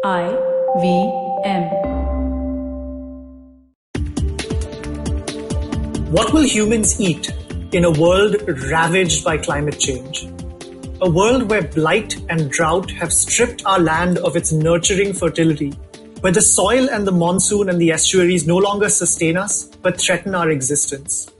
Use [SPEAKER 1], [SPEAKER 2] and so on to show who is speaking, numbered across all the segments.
[SPEAKER 1] IVM.
[SPEAKER 2] What will humans eat in a world ravaged by climate change? A world where blight and drought have stripped our land of its nurturing fertility, where the soil and the monsoon and the estuaries no longer sustain us but threaten our existence.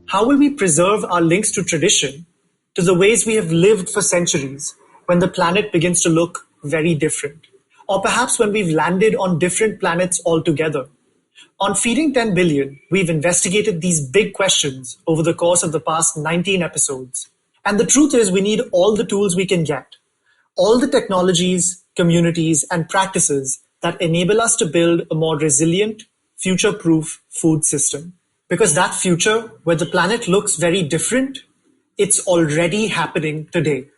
[SPEAKER 2] How will we preserve our links to tradition, to the ways we have lived for centuries, when the planet begins to look very different? Or perhaps when we've landed on different planets altogether? On Feeding 10 Billion, we've investigated these big questions over the course of the past 19 episodes. And the truth is, we need all the tools we can get, all the technologies, communities, and practices that enable us to build a more resilient, future-proof food system. Because that future, where the planet looks very different, it's already happening today.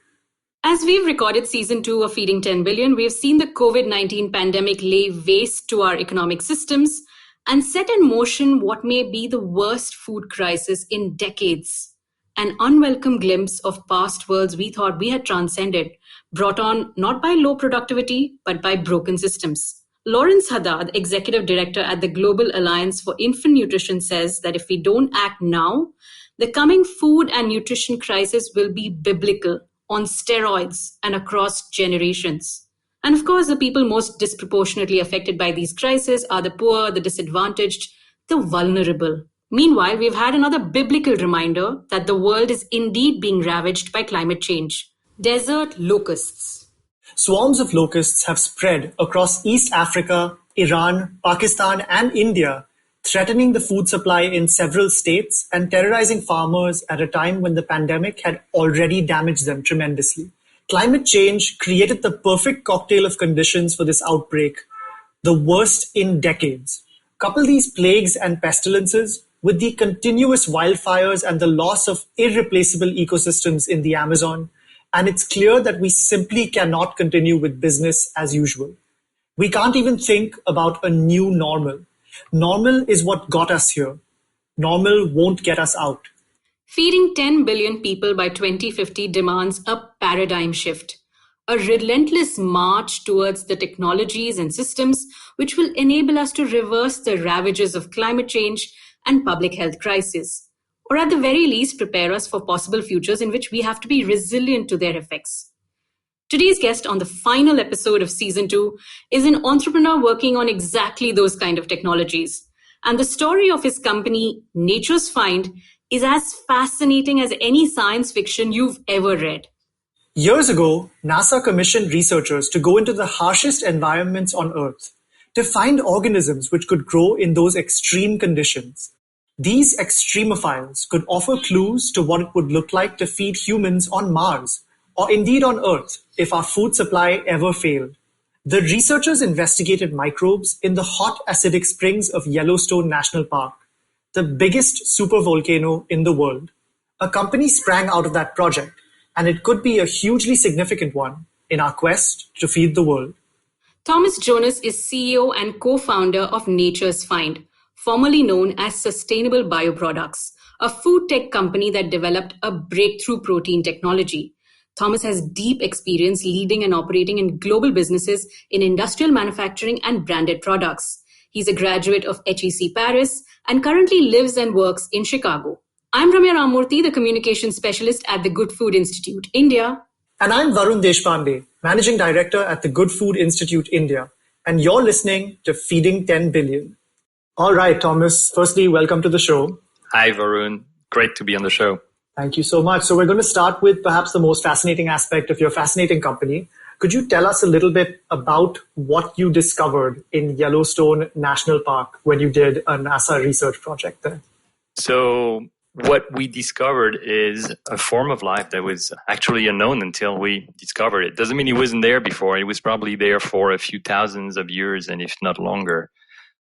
[SPEAKER 3] As we've recorded season 2 of Feeding 10 Billion, we've seen the COVID-19 pandemic lay waste to our economic systems and set in motion what may be the worst food crisis in decades. An unwelcome glimpse of past worlds we thought we had transcended, brought on not by low productivity, but by broken systems. Lawrence Haddad, executive director at the Global Alliance for Infant Nutrition, says that if we don't act now, the coming food and nutrition crisis will be biblical, on steroids, and across generations. And of course, the people most disproportionately affected by these crises are the poor, the disadvantaged, the vulnerable. Meanwhile, we've had another biblical reminder that the world is indeed being ravaged by climate change. Desert locusts.
[SPEAKER 2] Swarms of locusts have spread across East Africa, Iran, Pakistan, and India, threatening the food supply in several states and terrorizing farmers at a time when the pandemic had already damaged them tremendously. Climate change created the perfect cocktail of conditions for this outbreak, the worst in decades. Couple these plagues and pestilences with the continuous wildfires and the loss of irreplaceable ecosystems in the Amazon, and it's clear that we simply cannot continue with business as usual. We can't even think about a new normal. Normal is what got us here. Normal won't get us out.
[SPEAKER 3] Feeding 10 billion people by 2050 demands a paradigm shift, a relentless march towards the technologies and systems which will enable us to reverse the ravages of climate change and public health crisis, or at the very least prepare us for possible futures in which we have to be resilient to their effects. Today's guest on the final episode of season 2 is an entrepreneur working on exactly those kind of technologies. And the story of his company, Nature's Find, is as fascinating as any science fiction you've ever read.
[SPEAKER 2] Years ago, NASA commissioned researchers to go into the harshest environments on Earth to find organisms which could grow in those extreme conditions. These extremophiles could offer clues to what it would look like to feed humans on Mars, or indeed on Earth, if our food supply ever failed. The researchers investigated microbes in the hot acidic springs of Yellowstone National Park, the biggest supervolcano in the world. A company sprang out of that project, and it could be a hugely significant one in our quest to feed the world.
[SPEAKER 3] Thomas Jonas is CEO and co-founder of Nature's Find, formerly known as Sustainable Bioproducts, a food tech company that developed a breakthrough protein technology. Thomas has deep experience leading and operating in global businesses in industrial manufacturing and branded products. He's a graduate of HEC Paris and currently lives and works in Chicago. I'm Ramya Ramurthy, the communication specialist at the Good Food Institute, India.
[SPEAKER 2] And I'm Varun Deshpande, Managing Director at the Good Food Institute, India. And you're listening to Feeding 10 Billion. All right, Thomas, firstly, welcome to the show.
[SPEAKER 4] Hi, Varun. Great to be on the show.
[SPEAKER 2] Thank you so much. So we're going to start with perhaps the most fascinating aspect of your fascinating company. Could you tell us a little bit about what you discovered in Yellowstone National Park when you did a NASA research project there?
[SPEAKER 4] So what we discovered is a form of life that was actually unknown until we discovered it. Doesn't mean it wasn't there before. It was probably there for a few thousands of years, and if not longer.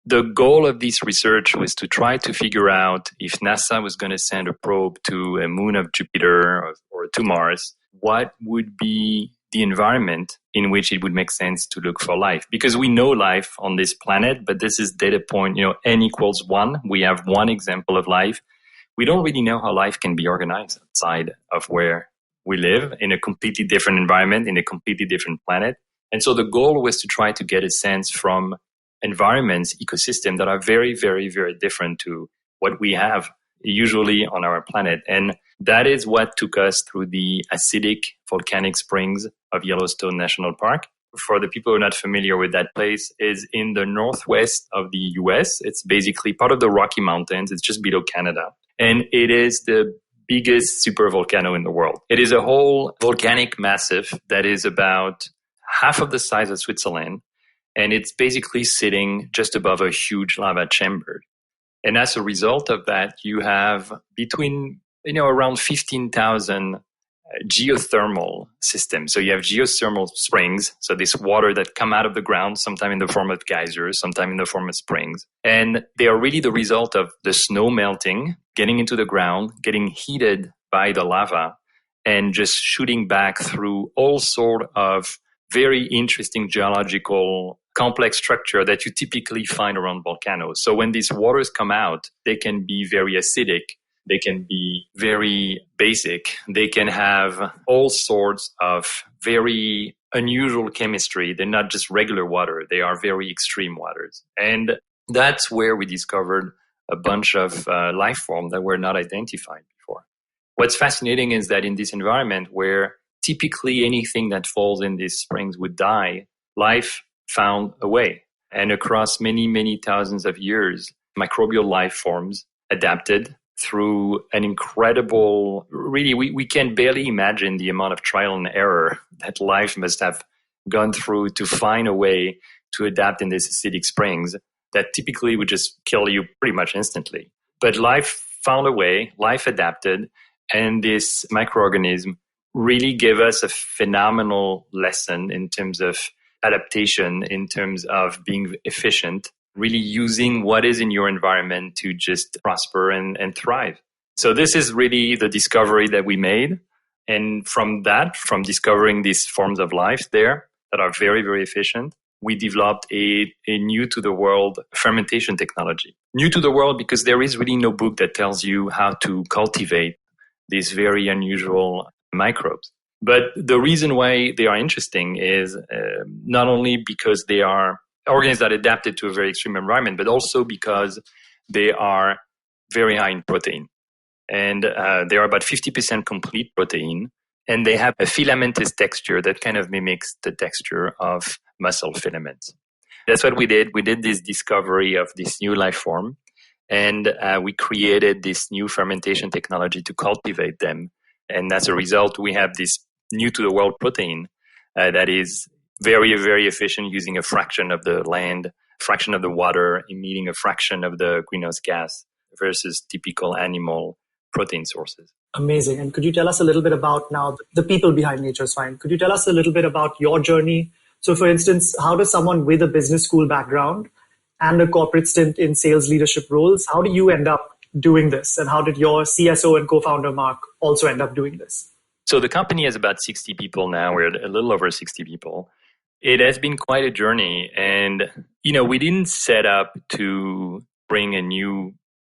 [SPEAKER 4] The goal of this research was to try to figure out if NASA was going to send a probe to a moon of Jupiter or to Mars, what would be the environment in which it would make sense to look for life. Because we know life on this planet, but this is data point, n equals 1. We have one example of life. We don't really know how life can be organized outside of where we live in a completely different environment, in a completely different planet. And so the goal was to try to get a sense from environments, ecosystems that are very, very, very different to what we have usually on our planet. And that is what took us through the acidic volcanic springs of Yellowstone National Park. For the people who are not familiar with that place, is in the northwest of the US. It's basically part of the Rocky Mountains. It's just below Canada. And it is the biggest supervolcano in the world. It is a whole volcanic massif that is about half of the size of Switzerland. And it's basically sitting just above a huge lava chamber. And as a result of that, you have between, around 15,000 geothermal systems. So you have geothermal springs. So this water that come out of the ground, sometime in the form of geysers, sometime in the form of springs. And they are really the result of the snow melting, getting into the ground, getting heated by the lava, and just shooting back through all sort of very interesting geological complex structure that you typically find around volcanoes. So when these waters come out, they can be very acidic. They can be very basic. They can have all sorts of very unusual chemistry. They're not just regular water. They are very extreme waters. And that's where we discovered a bunch of life forms that were not identified before. What's fascinating is that in this environment where typically anything that falls in these springs would die, life found a way. And across many, many thousands of years, microbial life forms adapted through an incredible, really, we can barely imagine the amount of trial and error that life must have gone through to find a way to adapt in these acidic springs that typically would just kill you pretty much instantly. But life found a way, life adapted, and this microorganism really gave us a phenomenal lesson in terms of adaptation, in terms of being efficient, really using what is in your environment to just prosper and thrive. So this is really the discovery that we made. And from discovering these forms of life there that are very, very efficient, we developed a new to the world fermentation technology. New to the world because there is really no book that tells you how to cultivate these very unusual microbes. But the reason why they are interesting is not only because they are organisms that adapted to a very extreme environment, but also because they are very high in protein. And they are about 50% complete protein. And they have a filamentous texture that kind of mimics the texture of muscle filaments. That's what we did. We did this discovery of this new life form. And we created this new fermentation technology to cultivate them. And as a result, we have this new to the world protein that is very, very efficient, using a fraction of the land, fraction of the water, emitting a fraction of the greenhouse gas versus typical animal protein sources.
[SPEAKER 2] Amazing. And could you tell us a little bit about now the people behind Nature's Find? Could you tell us a little bit about your journey? So for instance, how does someone with a business school background and a corporate stint in sales leadership roles, how do you end up doing this? And how did your CSO and co-founder, Mark, also end up doing this?
[SPEAKER 4] So the company has about 60 people now. We're at a little over 60 people. It has been quite a journey. And, we didn't set up to bring a new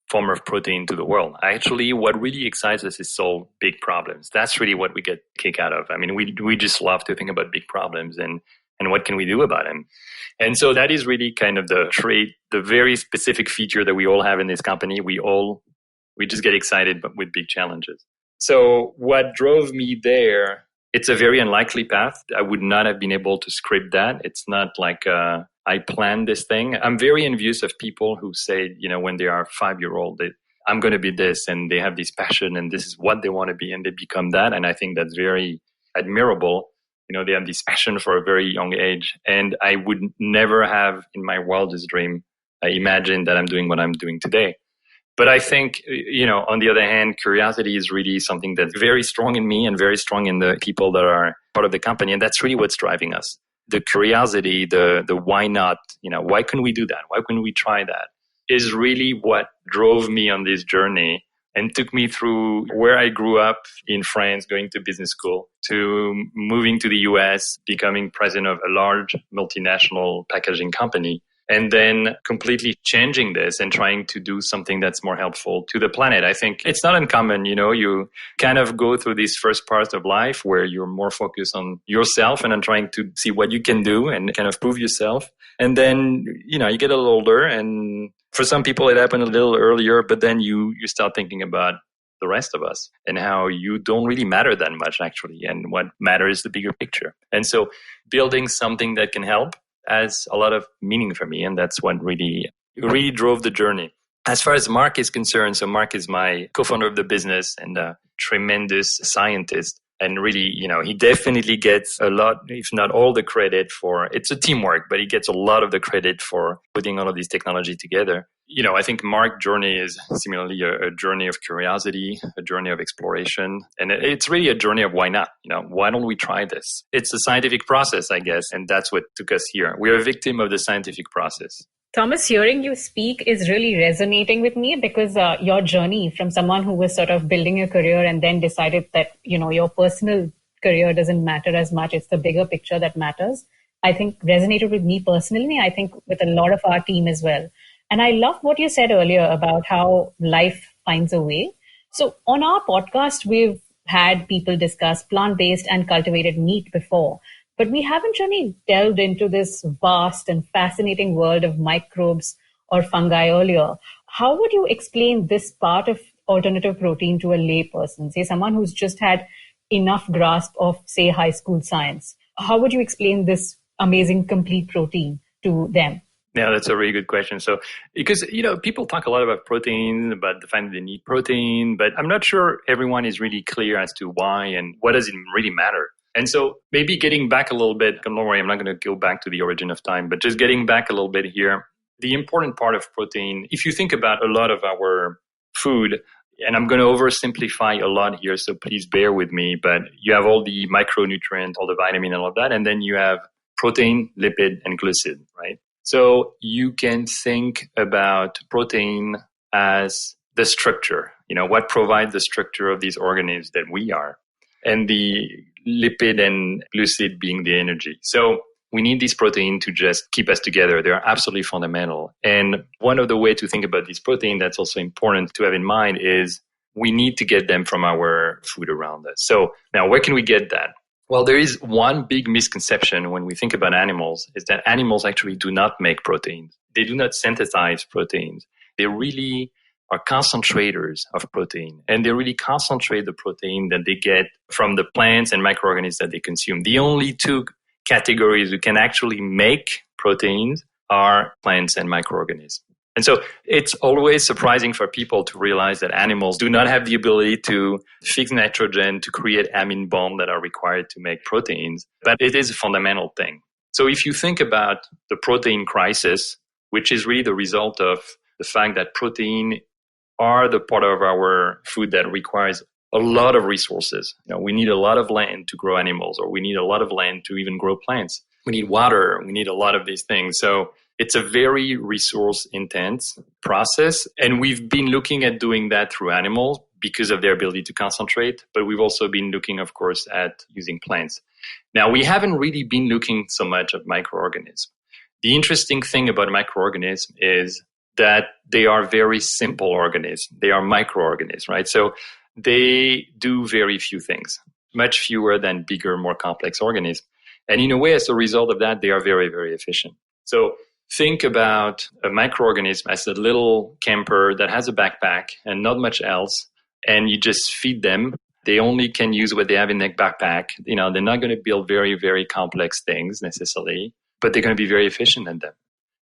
[SPEAKER 4] form of protein to the world. Actually, what really excites us is solve big problems. That's really what we get a kick out of. I mean, we just love to think about big problems and what can we do about them. And so that is really kind of the trait, the very specific feature that we all have in this company. We just get excited but with big challenges. So what drove me there, it's a very unlikely path. I would not have been able to script that. It's not like I planned this thing. I'm very envious of people who say, when they are 5-year-old, I'm going to be this, and they have this passion and this is what they want to be, and they become that. And I think that's very admirable. They have this passion for a very young age. And I would never have in my wildest dream imagined that I'm doing what I'm doing today. But I think, on the other hand, curiosity is really something that's very strong in me and very strong in the people that are part of the company. And that's really what's driving us. The curiosity, the why not, why couldn't we do that? Why couldn't we try that? Is really what drove me on this journey and took me through where I grew up in France, going to business school, to moving to the US, becoming president of a large multinational packaging company, and then completely changing this and trying to do something that's more helpful to the planet. I think it's not uncommon, you kind of go through this first part of life where you're more focused on yourself and on trying to see what you can do and kind of prove yourself. And then, you get a little older, and for some people it happened a little earlier, but then you start thinking about the rest of us and how you don't really matter that much actually. And what matters is the bigger picture. And so building something that can help has a lot of meaning for me. And that's what really drove the journey. As far as Mark is concerned, so Mark is my co-founder of the business and a tremendous scientist. And really, he definitely gets a lot, if not all the credit for, it's a teamwork, but he gets a lot of the credit for putting all of these technology together. I think Mark's journey is similarly a journey of curiosity, a journey of exploration. And it's really a journey of why not? Why don't we try this? It's a scientific process, I guess. And that's what took us here. We're a victim of the scientific process.
[SPEAKER 3] Thomas, hearing you speak is really resonating with me because your journey from someone who was sort of building a career and then decided that, your personal career doesn't matter as much. It's the bigger picture that matters. I think resonated with me personally. I think with a lot of our team as well. And I love what you said earlier about how life finds a way. So on our podcast, we've had people discuss plant-based and cultivated meat before. But we haven't really delved into this vast and fascinating world of microbes or fungi earlier. How would you explain this part of alternative protein to a lay person, say someone who's just had enough grasp of, say, high school science? How would you explain this amazing complete protein to them?
[SPEAKER 4] Yeah, that's a really good question. So, because, people talk a lot about protein, about the fact that they need protein, but I'm not sure everyone is really clear as to why and what does it really matter. And so maybe getting back a little bit, don't worry, I'm not going to go back to the origin of time, but just getting back a little bit here, the important part of protein, if you think about a lot of our food, and I'm going to oversimplify a lot here, so please bear with me, but you have all the micronutrients, all the vitamin, all of that, and then you have protein, lipid, and glycid, right? So you can think about protein as the structure, what provides the structure of these organisms that we are, and the lipid and glucid being the energy. So we need this protein to just keep us together. They're absolutely fundamental. And one of the ways to think about this protein that's also important to have in mind is we need to get them from our food around us. So now where can we get that? Well, there is one big misconception when we think about animals is that animals actually do not make proteins. They do not synthesize proteins. They really are concentrators of protein, and they really concentrate the protein that they get from the plants and microorganisms that they consume. The only two categories who can actually make proteins are plants and microorganisms. And so it's always surprising for people to realize that animals do not have the ability to fix nitrogen, to create amine bonds that are required to make proteins, but it is a fundamental thing. So if you think about the protein crisis, which is really the result of the fact that protein are the part of our food that requires a lot of resources. We need a lot of land to grow animals, or we need a lot of land to even grow plants. We need water. We need a lot of these things. So it's a very resource intense process. And we've been looking at doing that through animals because of their ability to concentrate. But we've also been looking, of course, at using plants. Now, we haven't really been looking so much at microorganisms. The interesting thing about microorganisms is that they are very simple organisms. They are microorganisms, right? So they do very few things, much fewer than bigger, more complex organisms. And in a way, as a result of that, they are very, very efficient. So think about a microorganism as a little camper that has a backpack and not much else, and you just feed them. They only can use what they have in their backpack. They're not going to build very, very complex things necessarily, but they're going to be very efficient at them.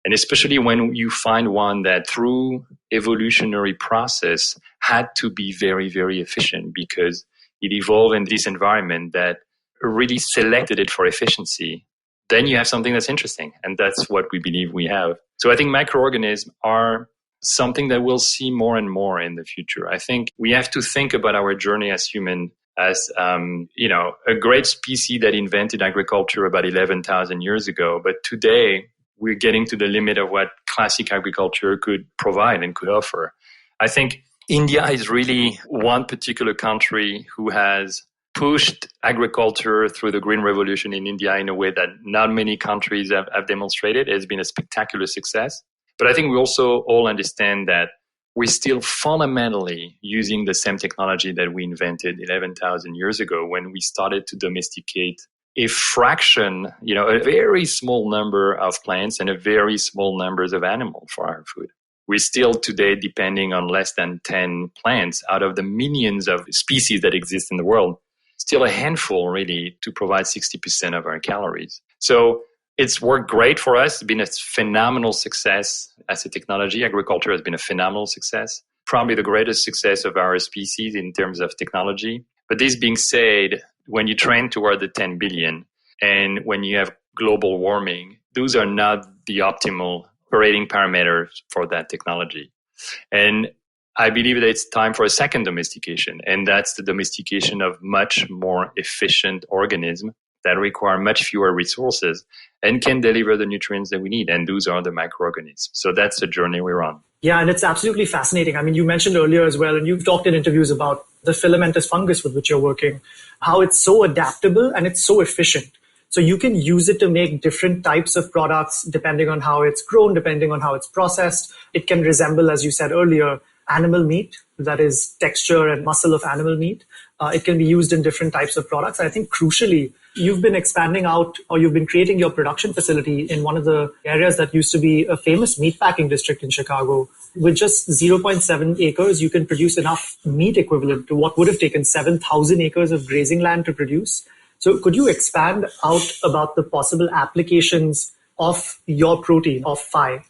[SPEAKER 4] And especially when you find one that through evolutionary process had to be very, very efficient because it evolved in this environment that really selected it for efficiency, then you have something that's interesting. And that's what we believe we have. So I think microorganisms are something that we'll see more and more in the future. I think we have to think about our journey as human as, a great species that invented agriculture about 11,000 years ago. But today, we're getting to the limit of what classic agriculture could provide and could offer. I think India is really one particular country who has pushed agriculture through the Green Revolution in India in a way that not many countries have demonstrated. It has been a spectacular success. But I think we also all understand that we're still fundamentally using the same technology that we invented 11,000 years ago when we started to domesticate a fraction, a very small number of plants and a very small numbers of animals for our food. We're still today depending on less than 10 plants out of the millions of species that exist in the world. Still a handful really to provide 60% of our calories. So it's worked great for us. It's been a phenomenal success as a technology. Agriculture has been a phenomenal success, probably the greatest success of our species in terms of technology. But this being said, when you trend toward the 10 billion and when you have global warming, those are not the optimal operating parameters for that technology. And I believe that it's time for a second domestication, and that's the domestication of much more efficient organisms that require much fewer resources and can deliver the nutrients that we need. And those are the microorganisms. So that's the journey we're on.
[SPEAKER 2] Yeah, and it's absolutely fascinating. I mean, you mentioned earlier as well, and you've talked in interviews about the filamentous fungus with which you're working, how it's so adaptable and it's so efficient. So you can use it to make different types of products depending on how it's grown, depending on how it's processed. It can resemble, as you said earlier, animal meat, that is texture and muscle of animal meat. It can be used in different types of products. I think crucially, you've been expanding out, or you've been creating your production facility in one of the areas that used to be a famous meatpacking district in Chicago. With just 0.7 acres, you can produce enough meat equivalent to what would have taken 7,000 acres of grazing land to produce. So could you expand out about the possible applications of your protein, of phi?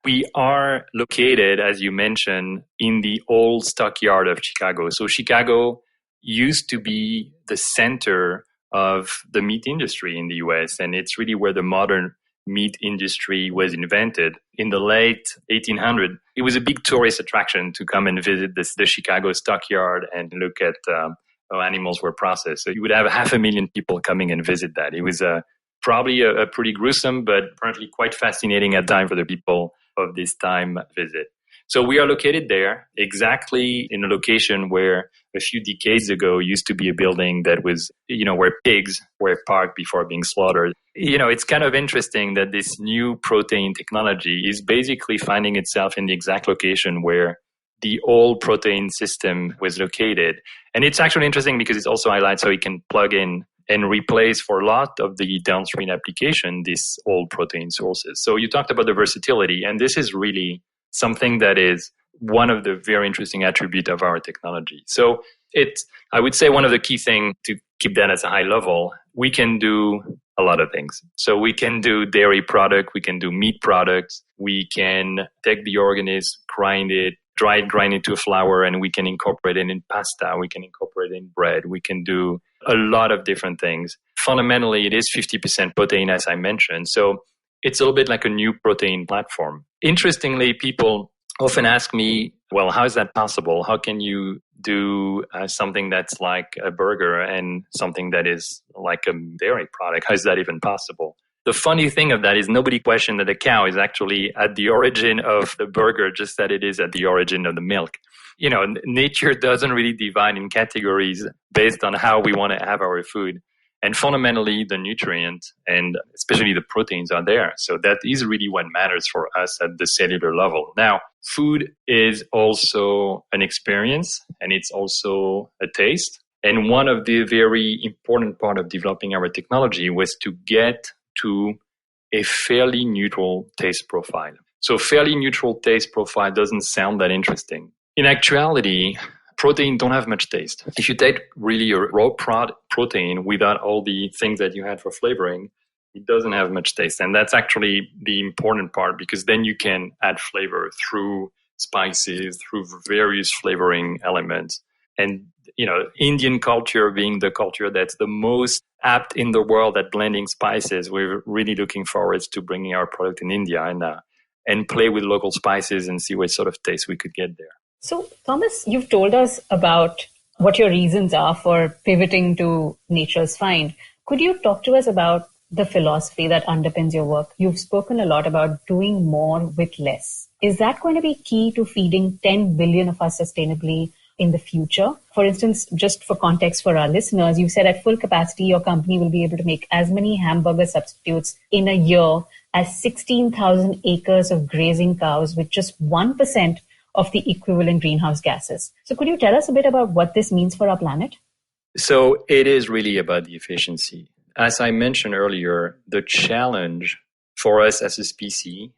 [SPEAKER 4] We are located, as you mentioned, in the old stockyard of Chicago. So Chicago used to be the center of the meat industry in the US, and it's really where the modern meat industry was invented. In the late 1800s, it was a big tourist attraction to come and visit the Chicago stockyard and look at how animals were processed. So you would have 500,000 people coming and visit that. It was probably a pretty gruesome, but apparently quite fascinating at time for the people of this time visit. So we are located there, exactly in a location where a few decades ago used to be a building that was, where pigs were parked before being slaughtered. It's kind of interesting that this new protein technology is basically finding itself in the exact location where the old protein system was located. And it's actually interesting because it also highlights how it can plug in and replace for a lot of the downstream application these old protein sources. So you talked about the versatility, and this is really something that is one of the very interesting attributes of our technology. So I would say one of the key things to keep that at a high level, we can do a lot of things. So we can do dairy product, we can do meat products, we can take the organism, grind it to a flour, and we can incorporate it in pasta, we can incorporate it in bread, we can do a lot of different things. Fundamentally, it is 50% protein, as I mentioned. So it's a little bit like a new protein platform. Interestingly, people often ask me, well, how is that possible? How can you do something that's like a burger and something that is like a dairy product? How is that even possible? The funny thing of that is nobody questioned that the cow is actually at the origin of the burger, just that it is at the origin of the milk. Nature doesn't really divide in categories based on how we want to have our food. And fundamentally, the nutrients and especially the proteins are there. So that is really what matters for us at the cellular level. Now, food is also an experience and it's also a taste. And one of the very important part of developing our technology was to get to a fairly neutral taste profile. So fairly neutral taste profile doesn't sound that interesting. In actuality, protein don't have much taste. If you take really a raw protein without all the things that you had for flavoring, it doesn't have much taste. And that's actually the important part, because then you can add flavor through spices, through various flavoring elements. And, Indian culture being the culture that's the most apt in the world at blending spices, we're really looking forward to bringing our product in India and play with local spices and see what sort of taste we could get there.
[SPEAKER 3] So, Thomas, you've told us about what your reasons are for pivoting to nature's find. Could you talk to us about the philosophy that underpins your work? You've spoken a lot about doing more with less. Is that going to be key to feeding 10 billion of us sustainably? in the future? For instance, just for context for our listeners, you said at full capacity, your company will be able to make as many hamburger substitutes in a year as 16,000 acres of grazing cows with just 1% of the equivalent greenhouse gases. So could you tell us a bit about what this means for our planet?
[SPEAKER 4] So it is really about the efficiency. As I mentioned earlier, the challenge for us as a species,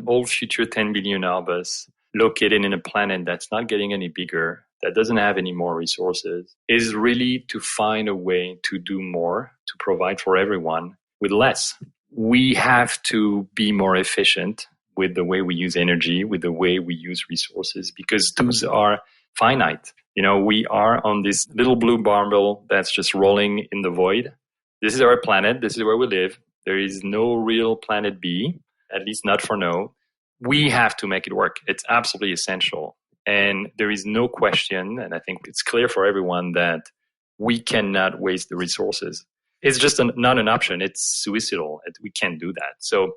[SPEAKER 4] all future 10 billion of us located in a planet that's not getting any bigger, that doesn't have any more resources, is really to find a way to do more, to provide for everyone with less. We have to be more efficient with the way we use energy, with the way we use resources, because those are finite. We are on this little blue barbel that's just rolling in the void. This is our planet. This is where we live. There is no real planet B, at least not for now. We have to make it work. It's absolutely essential. And there is no question, and I think it's clear for everyone, that we cannot waste the resources. It's just not an option. It's suicidal. We can't do that. So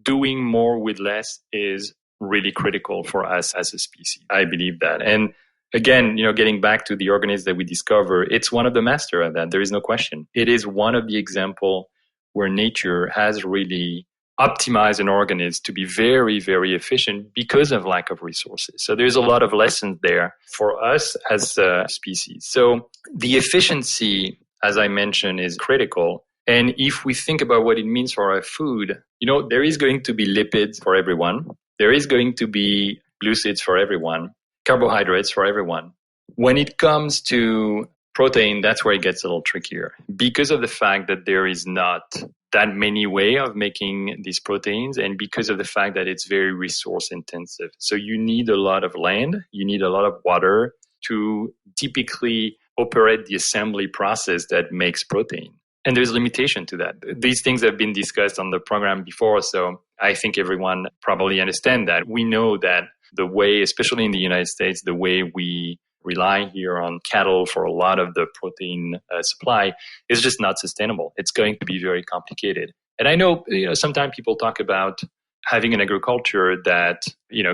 [SPEAKER 4] doing more with less is really critical for us as a species. I believe that. And again, getting back to the organisms that we discover, it's one of the master of that. There is no question. It is one of the example where nature has really optimized an organism to be very, very efficient because of lack of resources. So there's a lot of lessons there for us as a species. So the efficiency, as I mentioned, is critical. And if we think about what it means for our food, there is going to be lipids for everyone. There is going to be glucides for everyone, carbohydrates for everyone. When it comes to protein, that's where it gets a little trickier because of the fact that there is not that many ways of making these proteins and because of the fact that it's very resource intensive. So you need a lot of land, you need a lot of water to typically operate the assembly process that makes protein. And there's limitation to that. These things have been discussed on the program before, so I think everyone probably understands that. We know that the way, especially in the United States, the way we rely here on cattle for a lot of the protein supply is just not sustainable. It's going to be very complicated. And I know, sometimes people talk about having an agriculture that,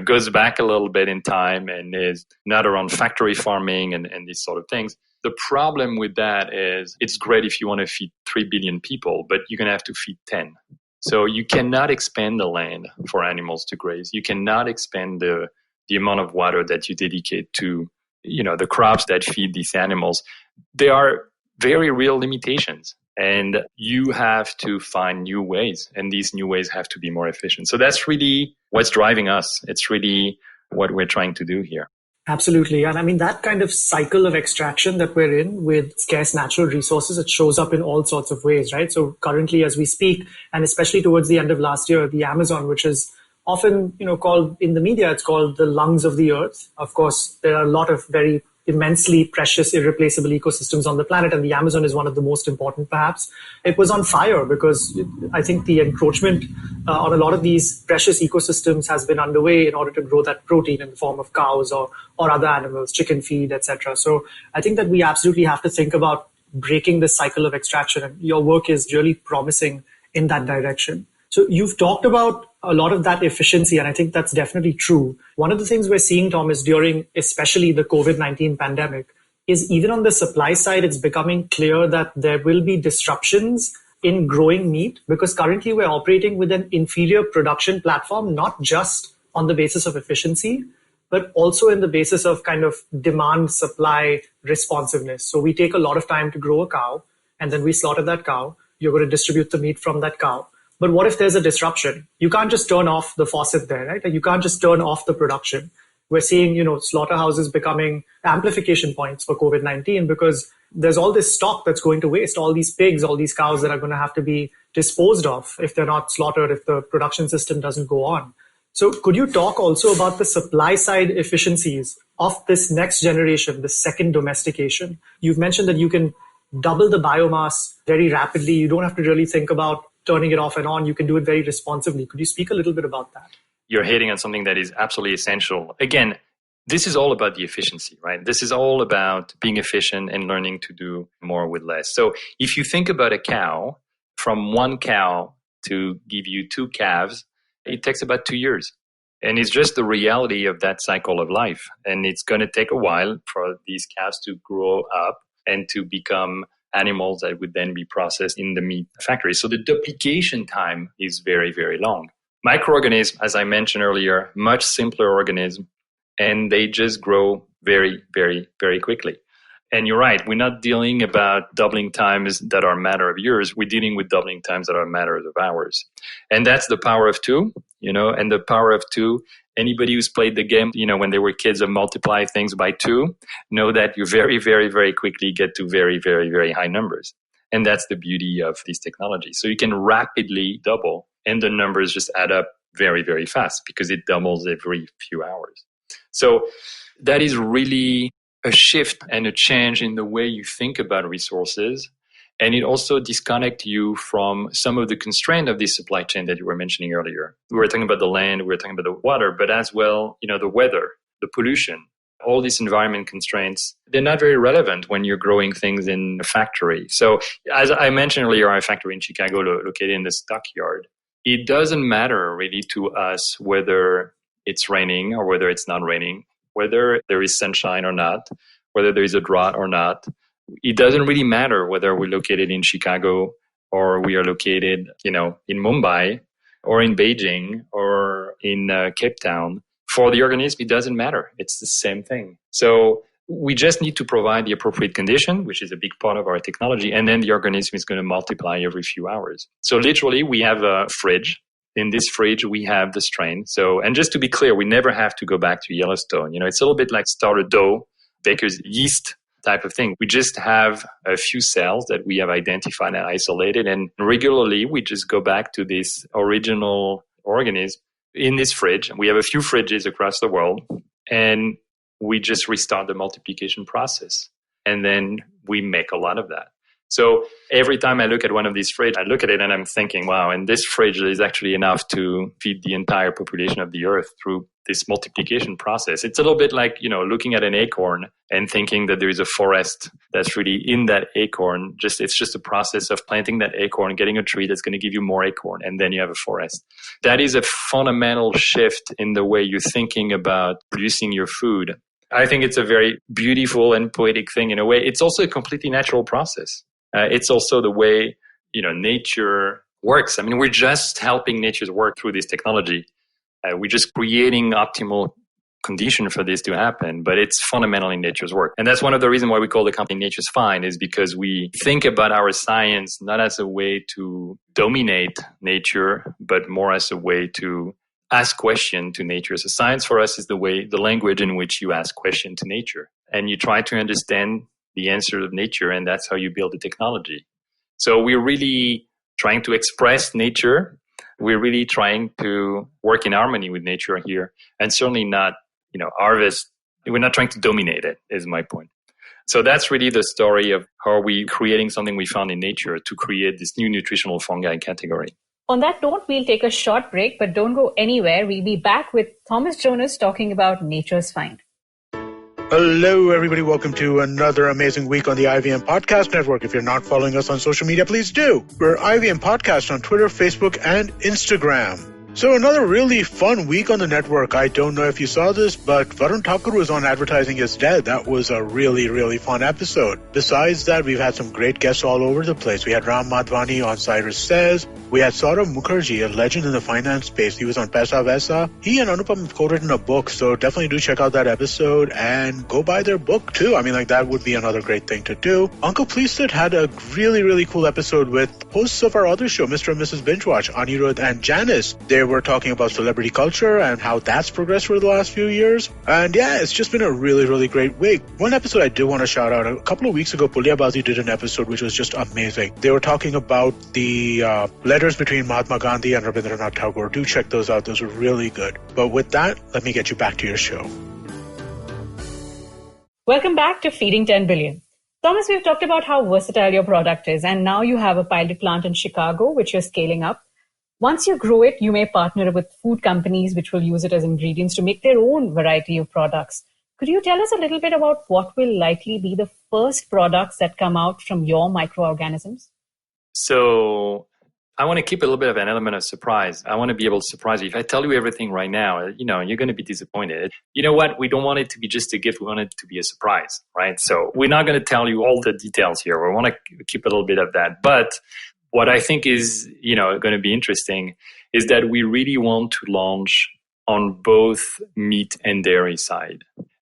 [SPEAKER 4] goes back a little bit in time and is not around factory farming and these sort of things. The problem with that is it's great if you want to feed 3 billion people, but you're going to have to feed 10. So you cannot expand the land for animals to graze. You cannot expand the amount of water that you dedicate to, the crops that feed these animals. There are very real limitations and you have to find new ways and these new ways have to be more efficient. So that's really what's driving us. It's really what we're trying to do here.
[SPEAKER 2] Absolutely. And I mean, that kind of cycle of extraction that we're in with scarce natural resources, it shows up in all sorts of ways, right? So currently as we speak, and especially towards the end of last year, the Amazon, which is often, called in the media, it's called the lungs of the earth. Of course, there are a lot of very immensely precious, irreplaceable ecosystems on the planet, and the Amazon is one of the most important, perhaps. It was on fire because I think the encroachment on a lot of these precious ecosystems has been underway in order to grow that protein in the form of cows or other animals, chicken feed, etc. So I think that we absolutely have to think about breaking this cycle of extraction, and your work is really promising in that direction. So you've talked about a lot of that efficiency, and I think that's definitely true. One of the things we're seeing, Tom, is during especially the COVID-19 pandemic, is even on the supply side, it's becoming clear that there will be disruptions in growing meat because currently we're operating with an inferior production platform, not just on the basis of efficiency, but also in the basis of kind of demand supply responsiveness. So we take a lot of time to grow a cow and then we slaughter that cow. You're going to distribute the meat from that cow. But what if there's a disruption? You can't just turn off the faucet there, right? You can't just turn off the production. We're seeing, slaughterhouses becoming amplification points for COVID-19 because there's all this stock that's going to waste, all these pigs, all these cows that are going to have to be disposed of if they're not slaughtered, if the production system doesn't go on. So could you talk also about the supply side efficiencies of this next generation, the second domestication? You've mentioned that you can double the biomass very rapidly. You don't have to really think about turning it off and on. You can do it very responsibly. Could you speak a little bit about that?
[SPEAKER 4] You're hitting on something that is absolutely essential. Again, this is all about the efficiency, right? This is all about being efficient and learning to do more with less. So if you think about a cow, from one cow to give you 2 calves, it takes about 2 years. And it's just the reality of that cycle of life. And it's going to take a while for these cows to grow up and to become animals that would then be processed in the meat factory. So the duplication time is very, very long. Microorganisms, as I mentioned earlier, much simpler organisms, and they just grow very, very, very quickly. And you're right, we're not dealing about doubling times that are a matter of years. We're dealing with doubling times that are matters of hours. And that's the power of two, and the power of two. Anybody who's played the game, when they were kids, of multiply things by two, know that you very, very, very quickly get to very, very, very high numbers. And that's the beauty of this technology. So you can rapidly double, and the numbers just add up very, very fast because it doubles every few hours. So that is really a shift and a change in the way you think about resources. And it also disconnects you from some of the constraints of this supply chain that you were mentioning earlier. We were talking about the land, we were talking about the water, but as well, the weather, the pollution, all these environment constraints, they're not very relevant when you're growing things in a factory. So as I mentioned earlier, our factory in Chicago located in the stockyard, it doesn't matter really to us whether it's raining or whether it's not raining, whether there is sunshine or not, whether there is a drought or not. It doesn't really matter whether we're located in Chicago or we are located, in Mumbai or in Beijing or in Cape Town. For the organism, it doesn't matter. It's the same thing. So we just need to provide the appropriate condition, which is a big part of our technology, and then the organism is going to multiply every few hours. So literally, we have a fridge. In this fridge, we have the strain. So, and just to be clear, we never have to go back to Yellowstone. It's a little bit like starter dough, baker's yeast type of thing. We just have a few cells that we have identified and isolated. And regularly, we just go back to this original organism in this fridge. We have a few fridges across the world, and we just restart the multiplication process. And then we make a lot of that. So every time I look at one of these fridges, I look at it and I'm thinking, wow, and this fridge is actually enough to feed the entire population of the earth through this multiplication process. It's a little bit like, looking at an acorn and thinking that there is a forest that's really in that acorn. It's just a process of planting that acorn, getting a tree that's going to give you more acorn, and then you have a forest. That is a fundamental shift in the way you're thinking about producing your food. I think it's a very beautiful and poetic thing in a way. It's also a completely natural process. It's also the way, nature works. I mean, we're just helping nature's work through this technology. We're just creating optimal condition for this to happen, but it's fundamentally nature's work. And that's one of the reasons why we call the company Nature's Fine, is because we think about our science not as a way to dominate nature, but more as a way to ask questions to nature. So science for us is the language in which you ask questions to nature. And you try to understand the answer of nature, and that's how you build the technology. So we're really trying to express nature. We're really trying to work in harmony with nature here, and certainly not, harvest. We're not trying to dominate it, is my point. So that's really the story of how we're creating something we found in nature to create this new nutritional fungi category.
[SPEAKER 3] On that note, we'll take a short break, but don't go anywhere. We'll be back with Thomas Jonas talking about Nature's Find.
[SPEAKER 1] Hello, everybody. Welcome to another amazing week on the IVM Podcast Network. If you're not following us on social media, please do. We're IVM Podcast on Twitter, Facebook, and Instagram. So another really fun week on the network. I don't know if you saw this, but Varun Thakur was on Advertising is Dead. That was a really, really fun episode. Besides that, we've had some great guests all over the place. We had Ram Madhvani on Cyrus Says. We had Saurav Mukherjee, a legend in the finance space. He was on Pesa Vesa. He and Anupam have co-written a book, so definitely do check out that episode and go buy their book too. I mean, that would be another great thing to do. Uncle Pleasit had a really, really cool episode with hosts of our other show, Mr. and Mrs. Binge Watch, Anirudh and Janice. They were talking about celebrity culture and how that's progressed for the last few years. And yeah, it's just been a really, really great week. One episode I do want to shout out. A couple of weeks ago, Pulyabazi did an episode which was just amazing. They were talking about the letters between Mahatma Gandhi and Rabindranath Tagore. Do check those out. Those were really good. But with that, let me get you back to your show.
[SPEAKER 3] Welcome back to Feeding 10 Billion. Thomas, we've talked about how versatile your product is, and now you have a pilot plant in Chicago, which you're scaling up. Once you grow it, you may partner with food companies which will use it as ingredients to make their own variety of products. Could you tell us a little bit about what will likely be the first products that come out from your microorganisms?
[SPEAKER 4] So I want to keep a little bit of an element of surprise. I want to be able to surprise you. If I tell you everything right now, you're going to be disappointed. You know what? We don't want it to be just a gift. We want it to be a surprise, right? So we're not going to tell you all the details here. We want to keep a little bit of that. But what I think is, going to be interesting is that we really want to launch on both meat and dairy side.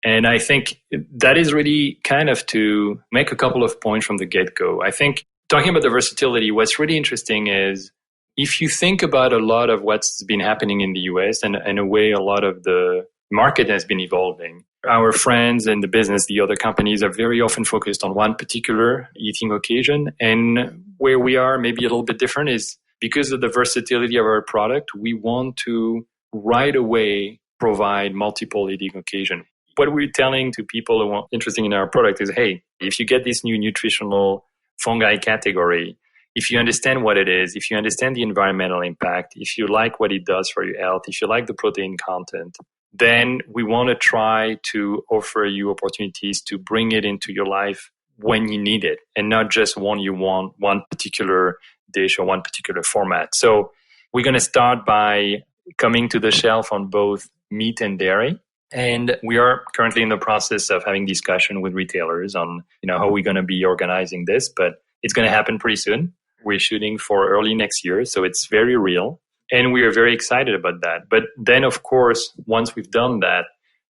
[SPEAKER 4] And I think that is really kind of to make a couple of points from the get-go. I think talking about the versatility, what's really interesting is if you think about a lot of what's been happening in the US and in a way a lot of the market has been evolving, our friends in the business, the other companies are very often focused on one particular eating occasion. And where we are maybe a little bit different is because of the versatility of our product, we want to right away provide multiple eating occasions. What we're telling to people who are interested in our product is, hey, if you get this new nutritional fungi category, if you understand what it is, if you understand the environmental impact, if you like what it does for your health, if you like the protein content, then we want to try to offer you opportunities to bring it into your life when you need it and not just when you want one particular dish or one particular format. So we're going to start by coming to the shelf on both meat and dairy. And we are currently in the process of having discussion with retailers on, how we're going to be organizing this, but it's going to happen pretty soon. We're shooting for early next year, so it's very real. And we are very excited about that. But then, of course, once we've done that,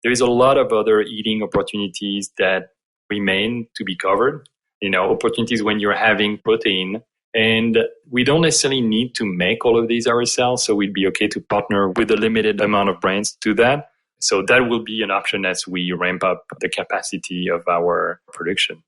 [SPEAKER 4] there's a lot of other eating opportunities that remain to be covered. Opportunities when you're having protein. And we don't necessarily need to make all of these ourselves, so we'd be okay to partner with a limited amount of brands to do that. So that will be an option as we ramp up the capacity of our production.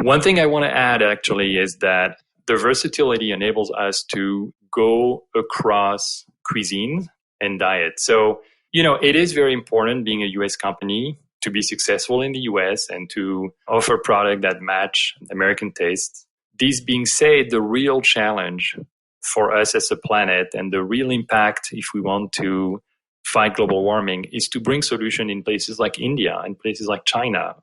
[SPEAKER 4] One thing I want to add actually is that the versatility enables us to go across cuisine and diet. So, it is very important being a US company to be successful in the US and to offer product that match American tastes. This being said, the real challenge for us as a planet and the real impact if we want to fight global warming is to bring solution in places like India and places like China,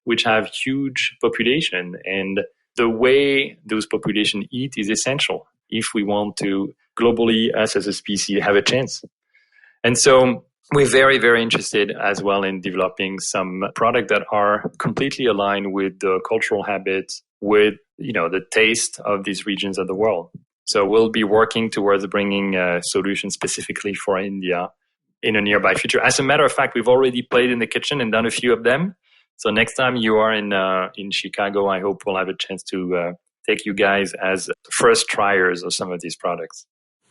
[SPEAKER 4] which have huge population. And the way those populations eat is essential if we want to globally, us as a species, have a chance. And so we're very, very interested as well in developing some products that are completely aligned with the cultural habits, with the taste of these regions of the world. So we'll be working towards bringing a solution specifically for India in a nearby future. As a matter of fact, we've already played in the kitchen and done a few of them. So next time you are in Chicago, I hope we'll have a chance to take you guys as first triers of some of these products.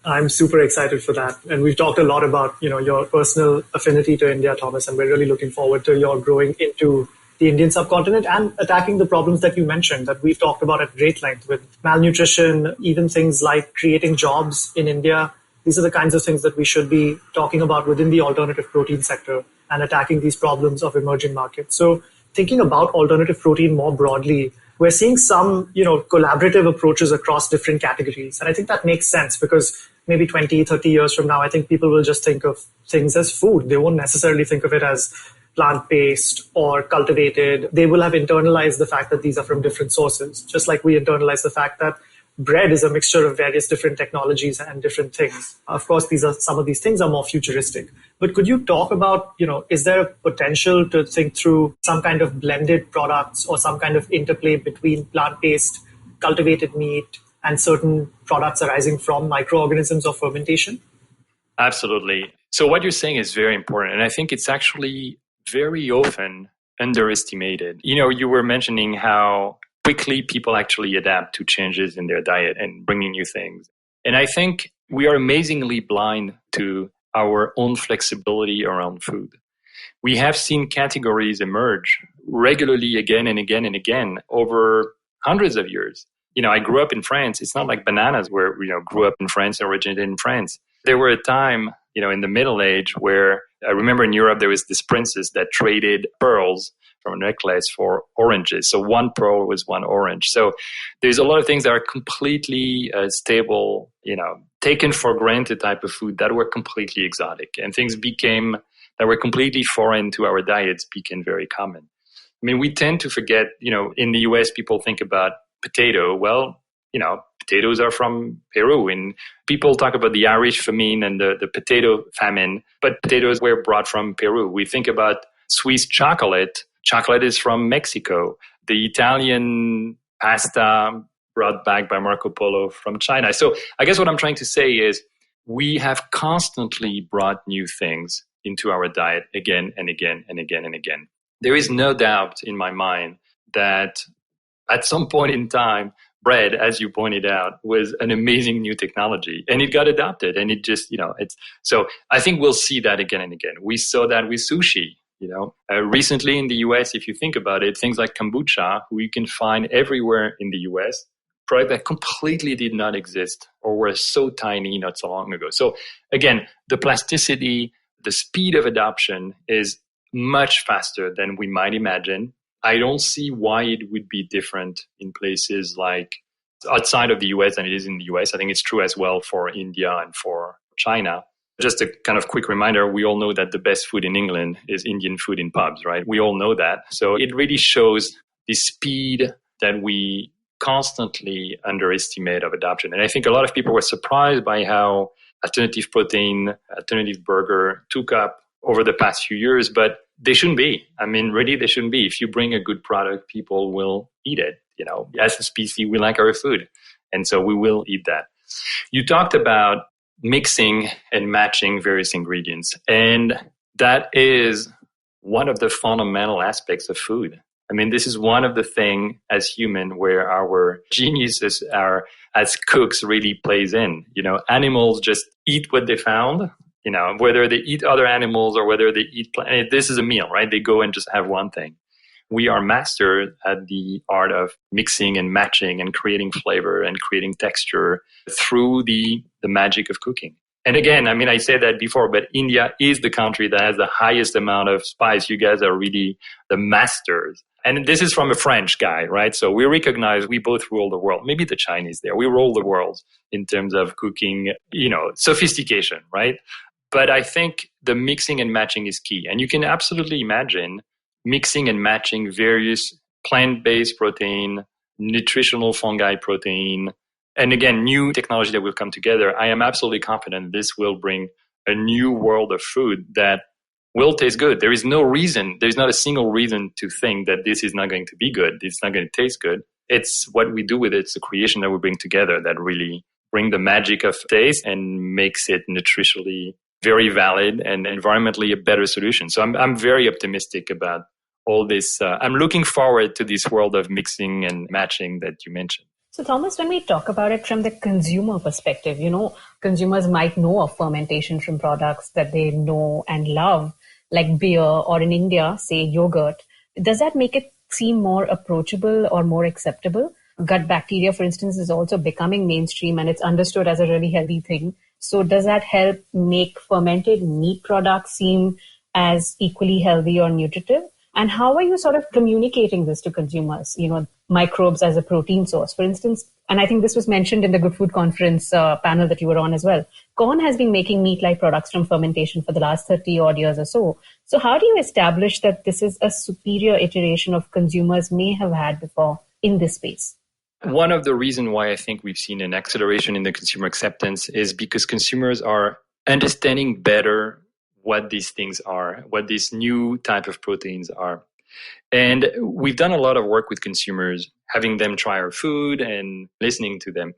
[SPEAKER 2] I'm super excited for that. And we've talked a lot about, your personal affinity to India, Thomas, and we're really looking forward to your growing into the Indian subcontinent and attacking the problems that you mentioned that we've talked about at great length with malnutrition, even things like creating jobs in India. These are the kinds of things that we should be talking about within the alternative protein sector and attacking these problems of emerging markets. So thinking about alternative protein more broadly, we're seeing some, collaborative approaches across different categories. And I think that makes sense because maybe 20, 30 years from now, I think people will just think of things as food. They won't necessarily think of it as plant-based or cultivated. They will have internalized the fact that these are from different sources, just like we internalize the fact that bread is a mixture of various different technologies and different things. Of course, some of these things are more futuristic. But could you talk about, is there a potential to think through some kind of blended products or some kind of interplay between plant-based, cultivated meat and certain products arising from microorganisms or fermentation?
[SPEAKER 4] Absolutely. So what you're saying is very important. And I think it's actually very often underestimated. You were mentioning how quickly people actually adapt to changes in their diet and bringing new things. And I think we are amazingly blind to our own flexibility around food. We have seen categories emerge regularly again and again and again over hundreds of years. I grew up in France. It's not like bananas where, grew up in France, originated in France. There were a time, in the Middle Age where I remember in Europe, there was this princess that traded pearls from a necklace for oranges. So one pearl was one orange. So there's a lot of things that are completely stable, taken for granted type of food that were completely exotic. And things that were completely foreign to our diets became very common. I mean, we tend to forget, in the US, people think about potato. Well, potatoes are from Peru. And people talk about the Irish famine and the potato famine, but potatoes were brought from Peru. We think about Swiss chocolate. Chocolate is from Mexico. The Italian pasta brought back by Marco Polo from China. So I guess what I'm trying to say is we have constantly brought new things into our diet again and again and again and again. There is no doubt in my mind that at some point in time, bread, as you pointed out, was an amazing new technology, and it got adopted, and it just, so I think we'll see that again and again. We saw that with sushi, recently in the US, if you think about it, things like kombucha, who you can find everywhere in the US, product that completely did not exist or were so tiny not so long ago. So again, the plasticity, the speed of adoption is much faster than we might imagine. I don't see why it would be different in places like outside of the US than it is in the US. I think it's true as well for India and for China. Just a kind of quick reminder, we all know that the best food in England is Indian food in pubs, right? We all know that. So it really shows the speed that we constantly underestimate of adoption. And I think a lot of people were surprised by how alternative protein, alternative burger took up over the past few years, but they shouldn't be. I mean, really, they shouldn't be. If you bring a good product, people will eat it. As a species, we like our food. And so we will eat that. You talked about mixing and matching various ingredients. And that is one of the fundamental aspects of food. I mean, this is one of the things as human where our geniuses as cooks really plays in. Animals just eat what they found, whether they eat other animals or whether they eat plants. This is a meal, right? They go and just have one thing. We are mastered at the art of mixing and matching and creating flavor and creating texture through the magic of cooking. And again, I mean, I said that before, but India is the country that has the highest amount of spice. You guys are really the masters. And this is from a French guy, right? So we recognize we both rule the world. Maybe the Chinese there. We rule the world in terms of cooking, sophistication, right? But I think the mixing and matching is key. And you can absolutely imagine mixing and matching various plant-based protein, nutritional fungi protein, and again, new technology that will come together. I am absolutely confident this will bring a new world of food that will taste good. There is no reason, there's not a single reason to think that this is not going to be good. It's not going to taste good. It's what we do with it. It's the creation that we bring together that really bring the magic of taste and makes it nutritionally very valid and environmentally a better solution. So I'm very optimistic about all this. I'm looking forward to this world of mixing and matching that you mentioned.
[SPEAKER 3] So Thomas, when we talk about it from the consumer perspective, consumers might know of fermentation from products that they know and love, like beer, or in India, say yogurt. Does that make it seem more approachable or more acceptable? Gut bacteria, for instance, is also becoming mainstream and it's understood as a really healthy thing. So does that help make fermented meat products seem as equally healthy or nutritive? And how are you sort of communicating this to consumers? Microbes as a protein source, for instance. And I think this was mentioned in the Good Food Conference panel that you were on as well. Corn has been making meat-like products from fermentation for the last 30 odd years or so. So how do you establish that this is a superior iteration of consumers may have had before in this space?
[SPEAKER 4] One of the reasons why I think we've seen an acceleration in the consumer acceptance is because consumers are understanding better what these things are, what these new type of proteins are. And we've done a lot of work with consumers, having them try our food and listening to them.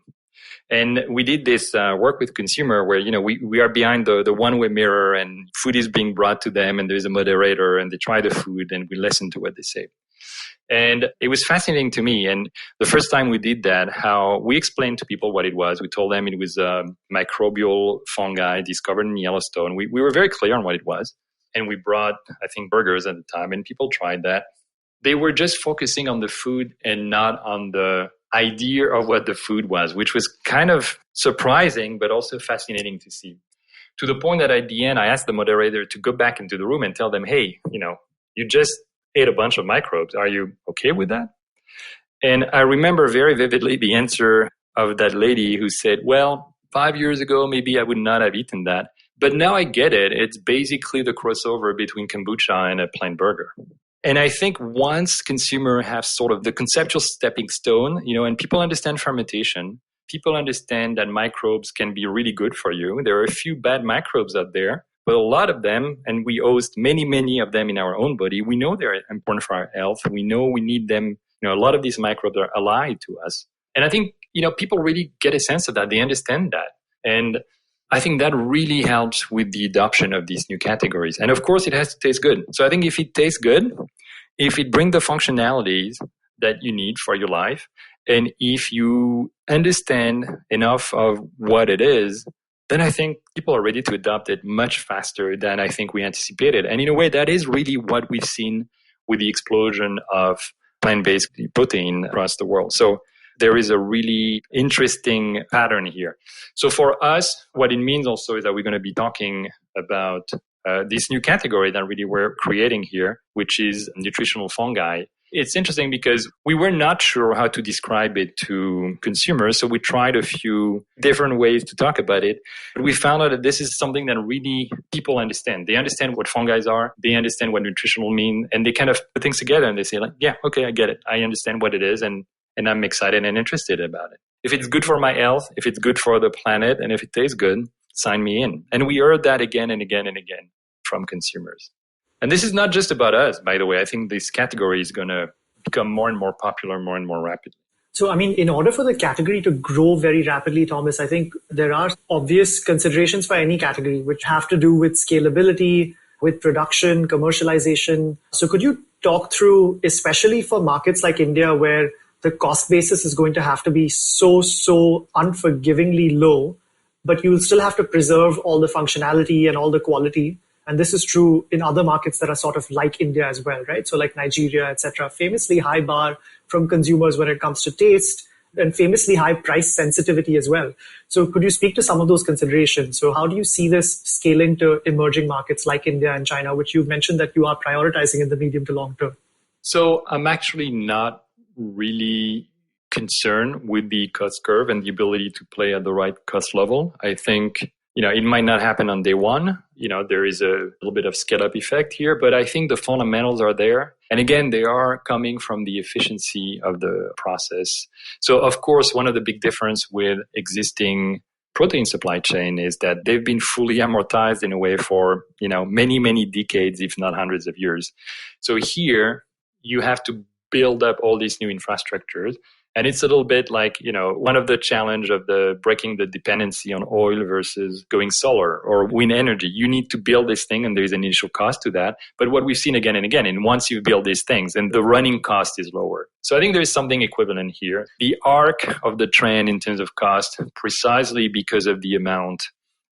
[SPEAKER 4] And we did this work with consumer where, we are behind the one-way mirror and food is being brought to them and there's a moderator and they try the food and we listen to what they say. And it was fascinating to me. And the first time we did that, how we explained to people what it was. We told them it was a microbial fungi discovered in Yellowstone. We were very clear on what it was. And we brought, I think, burgers at the time, and people tried that. They were just focusing on the food and not on the idea of what the food was, which was kind of surprising, but also fascinating to see. To the point that at the end, I asked the moderator to go back into the room and tell them, hey, you just ate a bunch of microbes. Are you okay with that? And I remember very vividly the answer of that lady who said, well, 5 years ago, maybe I would not have eaten that. But now I get it. It's basically the crossover between kombucha and a plain burger. And I think once consumer have sort of the conceptual stepping stone, and people understand fermentation, people understand that microbes can be really good for you. There are a few bad microbes out there, but a lot of them, and we host many of them in our own body, we know they're important for our health. We know we need them. A lot of these microbes are allied to us. And I think, people really get a sense of that. They understand that. And I think that really helps with the adoption of these new categories. And of course, it has to taste good. So I think if it tastes good, if it brings the functionalities that you need for your life, and if you understand enough of what it is, then I think people are ready to adopt it much faster than I think we anticipated. And in a way, that is really what we've seen with the explosion of plant-based protein across the world. So there is a really interesting pattern here. So for us, what it means also is that we're going to be talking about this new category that really we're creating here, which is nutritional fungi. It's interesting because we were not sure how to describe it to consumers, so we tried a few different ways to talk about it. But we found out that this is something that really people understand. They understand what fungi are, they understand what nutritional mean, and they kind of put things together and they say like, yeah, okay, I get it. I understand what it is, and I'm excited and interested about it. If it's good for my health, if it's good for the planet, and if it tastes good, sign me in. And we heard that again and again and again from consumers. And this is not just about us, by the way. I think this category is going to become more and more popular, more and more rapidly.
[SPEAKER 2] So, in order for the category to grow very rapidly, Thomas, I think there are obvious considerations for any category, which have to do with scalability, with production, commercialization. So could you talk through, especially for markets like India, where the cost basis is going to have to be so unforgivingly low, but you'll still have to preserve all the functionality and all the quality. And this is true in other markets that are sort of like India as well, right? So like Nigeria, etc., famously high bar from consumers when it comes to taste, and famously high price sensitivity as well. So could you speak to some of those considerations? So how do you see this scaling to emerging markets like India and China, which you've mentioned that you are prioritizing in the medium to long term?
[SPEAKER 4] So I'm actually not really concerned with the cost curve and the ability to play at the right cost level. I think, it might not happen on day one. There is a little bit of scale-up effect here, but I think the fundamentals are there. And again, they are coming from the efficiency of the process. So of course, one of the big difference with existing protein supply chain is that they've been fully amortized in a way for, many decades, if not hundreds of years. So here you have to build up all these new infrastructures. And it's a little bit like, one of the challenge of the breaking the dependency on oil versus going solar or wind energy. You need to build this thing and there's an initial cost to that. But what we've seen again and again, and once you build these things, then the running cost is lower. So I think there's something equivalent here. The arc of the trend in terms of cost, precisely because of the amount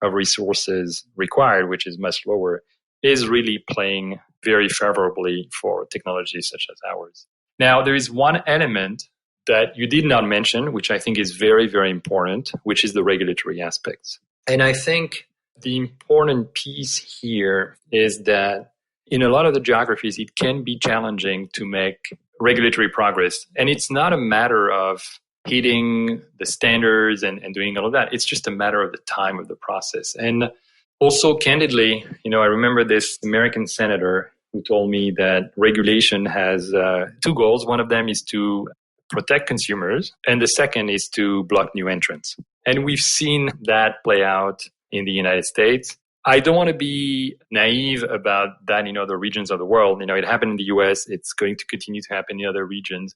[SPEAKER 4] of resources required, which is much lower, is really playing very favorably for technologies such as ours. Now, there is one element that you did not mention, which I think is very, very important, which is the regulatory aspects. And I think the important piece here is that in a lot of the geographies, it can be challenging to make regulatory progress. And it's not a matter of hitting the standards and doing all of that. It's just a matter of the time of the process. And also, candidly, I remember this American senator who told me that regulation has two goals. One of them is to protect consumers, and the second is to block new entrants. And we've seen that play out in the United States. I don't want to be naive about that in other regions of the world. It happened in the US. It's going to continue to happen in other regions.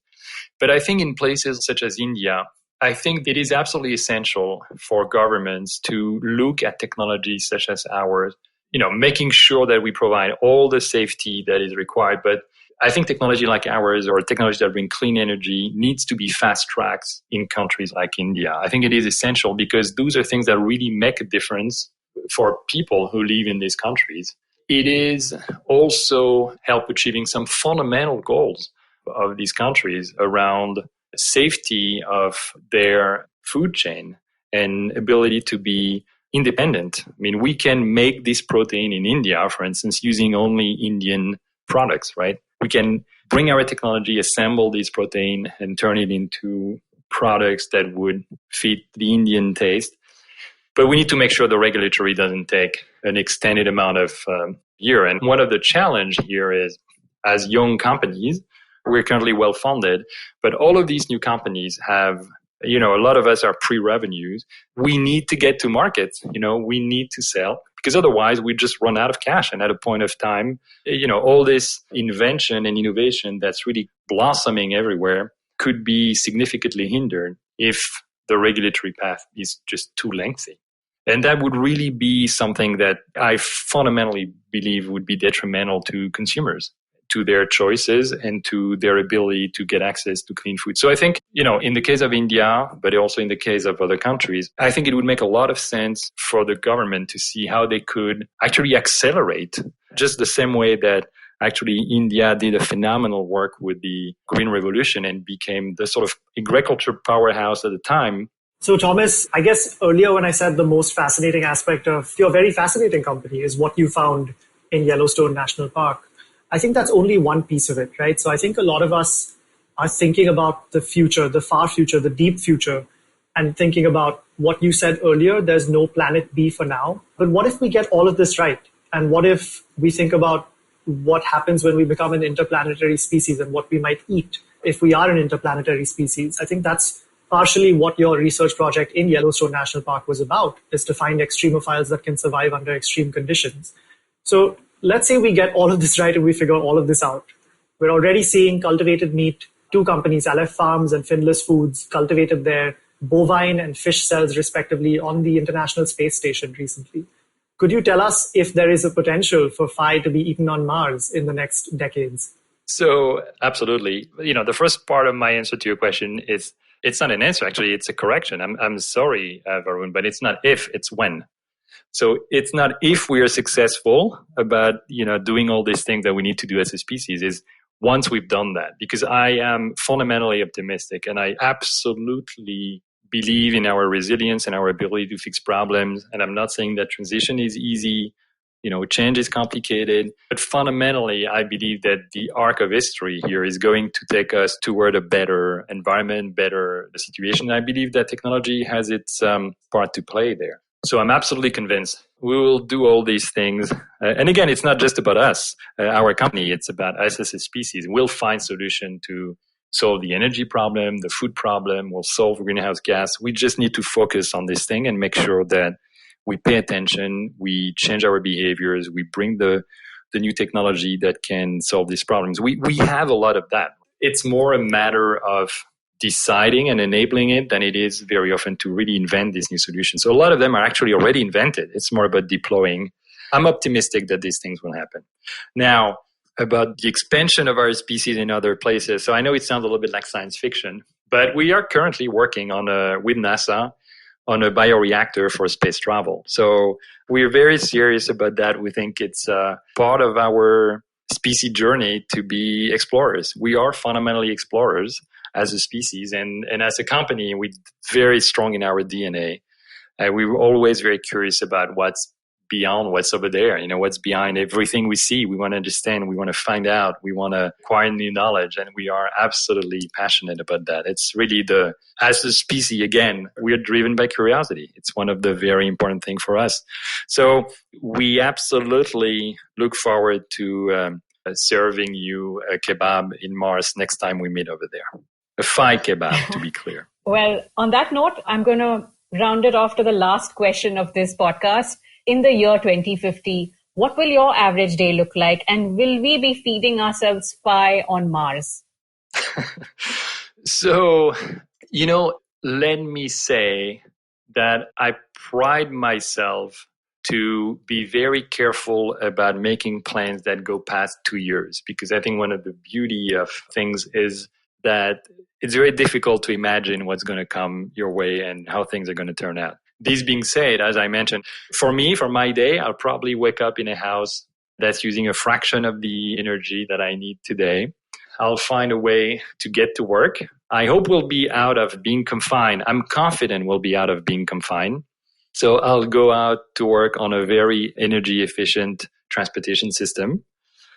[SPEAKER 4] But I think in places such as India, I think it is absolutely essential for governments to look at technologies such as ours, making sure that we provide all the safety that is required. But I think technology like ours or technology that bring clean energy needs to be fast-tracked in countries like India. I think it is essential because those are things that really make a difference for people who live in these countries. It is also help achieving some fundamental goals of these countries around safety of their food chain and ability to be independent. We can make this protein in India, for instance, using only Indian products, right? We can bring our technology, assemble this protein, and turn it into products that would fit the Indian taste. But we need to make sure the regulatory doesn't take an extended amount of year. And one of the challenge here is, as young companies, we're currently well-funded, but all of these new companies have A lot of us are pre-revenues. We need to get to markets. We need to sell because otherwise we just run out of cash. And at a point of time, all this invention and innovation that's really blossoming everywhere could be significantly hindered if the regulatory path is just too lengthy. And that would really be something that I fundamentally believe would be detrimental to consumers, to their choices and to their ability to get access to clean food. So I think, in the case of India, but also in the case of other countries, I think it would make a lot of sense for the government to see how they could actually accelerate, just the same way that actually India did a phenomenal work with the Green Revolution and became the sort of agriculture powerhouse at the time.
[SPEAKER 2] So Thomas, I guess earlier when I said the most fascinating aspect of your very fascinating company is what you found in Yellowstone National Park. I think that's only one piece of it, right? So I think a lot of us are thinking about the future, the far future, the deep future, and thinking about what you said earlier, there's no planet B for now. But what if we get all of this right? And what if we think about what happens when we become an interplanetary species and what we might eat if we are an interplanetary species? I think that's partially what your research project in Yellowstone National Park was about, is to find extremophiles that can survive under extreme conditions. So let's say we get all of this right and we figure all of this out. We're already seeing cultivated meat. 2 companies, Aleph Farms and Finless Foods, cultivated their bovine and fish cells respectively on the International Space Station recently. Could you tell us if there is a potential for phi to be eaten on Mars in the next decades?
[SPEAKER 4] So absolutely. The first part of my answer to your question is, it's not an answer, actually, it's a correction. I'm sorry, Varun, but it's not if, it's when. So it's not if we are successful about, doing all these things that we need to do as a species, is once we've done that. Because I am fundamentally optimistic and I absolutely believe in our resilience and our ability to fix problems. And I'm not saying that transition is easy. Change is complicated, but fundamentally, I believe that the arc of history here is going to take us toward a better environment, better situation. I believe that technology has its part to play there. So I'm absolutely convinced we will do all these things. And again, it's not just about us, our company. It's about us as a species. We'll find solution to solve the energy problem, the food problem. We'll solve greenhouse gas. We just need to focus on this thing and make sure that we pay attention, we change our behaviors, we bring the new technology that can solve these problems. We have a lot of that. It's more a matter of deciding and enabling it than it is very often to really invent these new solutions. So a lot of them are actually already invented. It's more about deploying. I'm optimistic that these things will happen. Now, about the expansion of our species in other places. So I know it sounds a little bit like science fiction, but we are currently working with NASA on a bioreactor for space travel. So we're very serious about that. We think it's part of our species journey to be explorers. We are fundamentally explorers as a species, and as a company, we're very strong in our DNA. We were always very curious about what's beyond what's over there, what's behind everything we see. We want to understand, we want to find out, we want to acquire new knowledge, and we are absolutely passionate about that. It's really as a species, again, we are driven by curiosity. It's one of the very important things for us. So we absolutely look forward to serving you a kebab in Mars next time we meet over there. A phi kebab, to be clear.
[SPEAKER 5] Well, on that note, I'm going to round it off to the last question of this podcast. In the year 2050, what will your average day look like? And will we be feeding ourselves pie on Mars?
[SPEAKER 4] So, let me say that I pride myself to be very careful about making plans that go past 2 years, because I think one of the beauty of things is that it's very difficult to imagine what's going to come your way and how things are going to turn out. This being said, as I mentioned, for my day, I'll probably wake up in a house that's using a fraction of the energy that I need today. I'll find a way to get to work. I hope we'll be out of being confined. I'm confident we'll be out of being confined. So I'll go out to work on a very energy efficient transportation system.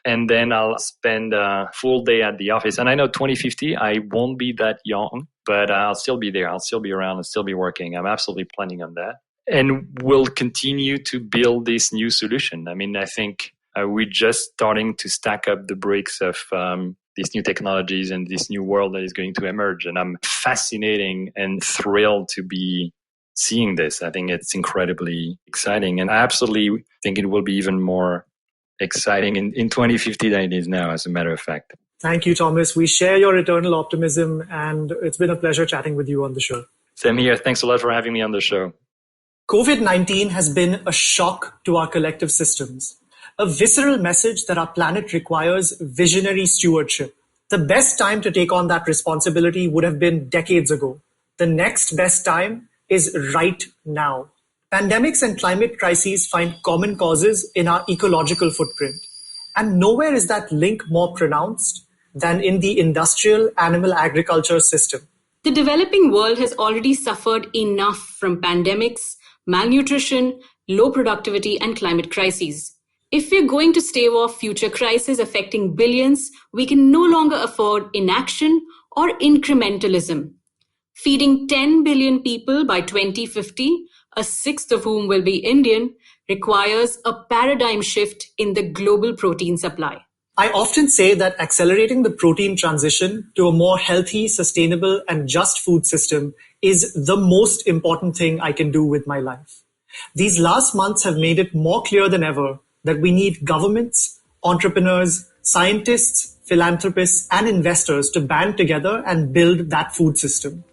[SPEAKER 4] And then I'll spend a full day at the office. And I know 2050, I won't be that young, but I'll still be there. I'll still be around. I'll still be working. I'm absolutely planning on that. And we'll continue to build this new solution. I mean, I think we're just starting to stack up the bricks of these new technologies and this new world that is going to emerge. And I'm fascinated and thrilled to be seeing this. I think it's incredibly exciting. And I absolutely think it will be even more exciting in 2050 than it is now, as a matter of fact.
[SPEAKER 2] Thank you, Thomas. We share your eternal optimism, and it's been a pleasure chatting with you on the show.
[SPEAKER 4] Same here. Thanks a lot for having me on the show.
[SPEAKER 2] COVID-19 has been a shock to our collective systems, a visceral message that our planet requires visionary stewardship. The best time to take on that responsibility would have been decades ago. The next best time is right now. Pandemics and climate crises find common causes in our ecological footprint. And nowhere is that link more pronounced than in the industrial animal agriculture system.
[SPEAKER 3] The developing world has already suffered enough from pandemics, malnutrition, low productivity, and climate crises. If we're going to stave off future crises affecting billions, we can no longer afford inaction or incrementalism. Feeding 10 billion people by 2050, a sixth of whom will be Indian, requires a paradigm shift in the global protein supply.
[SPEAKER 2] I often say that accelerating the protein transition to a more healthy, sustainable, and just food system is the most important thing I can do with my life. These last months have made it more clear than ever that we need governments, entrepreneurs, scientists, philanthropists, and investors to band together and build that food system.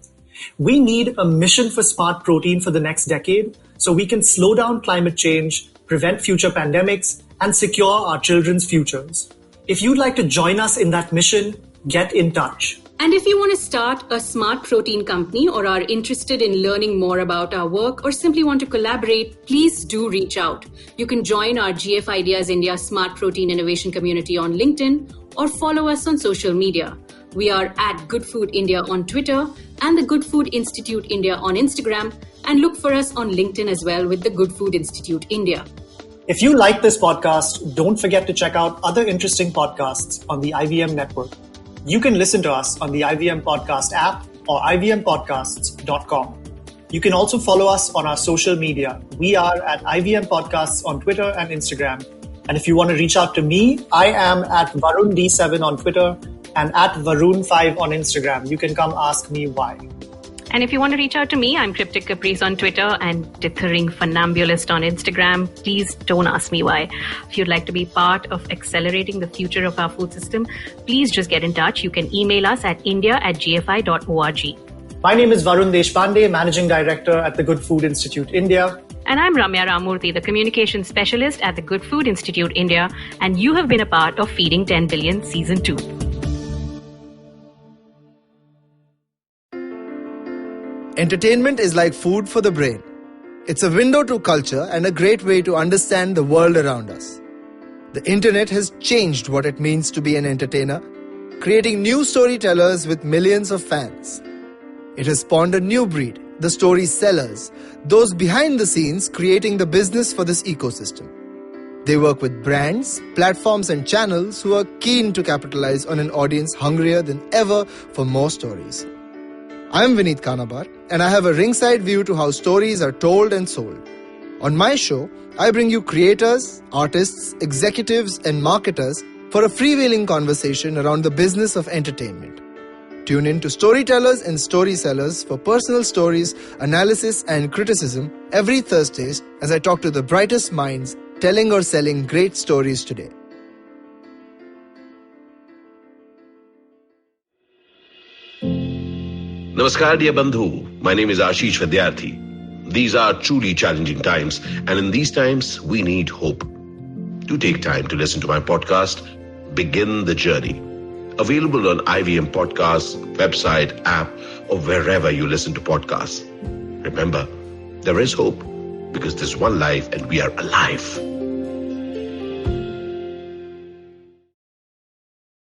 [SPEAKER 2] We need a mission for smart protein for the next decade so we can slow down climate change, prevent future pandemics, and secure our children's futures. If you'd like to join us in that mission, get in touch.
[SPEAKER 3] And if you want to start a smart protein company or are interested in learning more about our work or simply want to collaborate, please do reach out. You can join our GF Ideas India Smart Protein Innovation Community on LinkedIn or follow us on social media. We are at Good Food India on Twitter and the Good Food Institute India on Instagram, and look for us on LinkedIn as well with the Good Food Institute India.
[SPEAKER 2] If you like this podcast, don't forget to check out other interesting podcasts on the IVM network. You can listen to us on the IVM Podcast app or ivmpodcasts.com. You can also follow us on our social media. We are at IVM Podcasts on Twitter and Instagram. And if you want to reach out to me, I am at VarunD7 on Twitter and at Varun5 on Instagram. You can come ask me why.
[SPEAKER 5] And if you want to reach out to me, I'm Cryptic Caprice on Twitter and Dithering Funambulist on Instagram. Please don't ask me why. If you'd like to be part of accelerating the future of our food system, please just get in touch. You can email us at india@gfi.org.
[SPEAKER 2] My name is Varun Deshpande, Managing Director at the Good Food Institute India.
[SPEAKER 5] And I'm Ramya Ramurthy, the Communications Specialist at the Good Food Institute India. And you have been a part of Feeding 10 Billion Season 2.
[SPEAKER 6] Entertainment is like food for the brain. It's a window to culture and a great way to understand the world around us. The internet has changed what it means to be an entertainer, creating new storytellers with millions of fans. It has spawned a new breed, the story-sellers, those behind the scenes creating the business for this ecosystem. They work with brands, platforms and channels who are keen to capitalize on an audience hungrier than ever for more stories. I'm Vineet Kanabar, and I have a ringside view to how stories are told and sold. On my show, I bring you creators, artists, executives, and marketers for a freewheeling conversation around the business of entertainment. Tune in to Storytellers and Storysellers for personal stories, analysis, and criticism every Thursdays as I talk to the brightest minds telling or selling great stories today.
[SPEAKER 7] Namaskar, dear Bandhu. My name is Ashish Vidyarthi. These are truly challenging times, and in these times, we need hope. Do take time to listen to my podcast, Begin the Journey. Available on IVM Podcasts, website, app, or wherever you listen to podcasts. Remember, there is hope because there's one life and we are alive.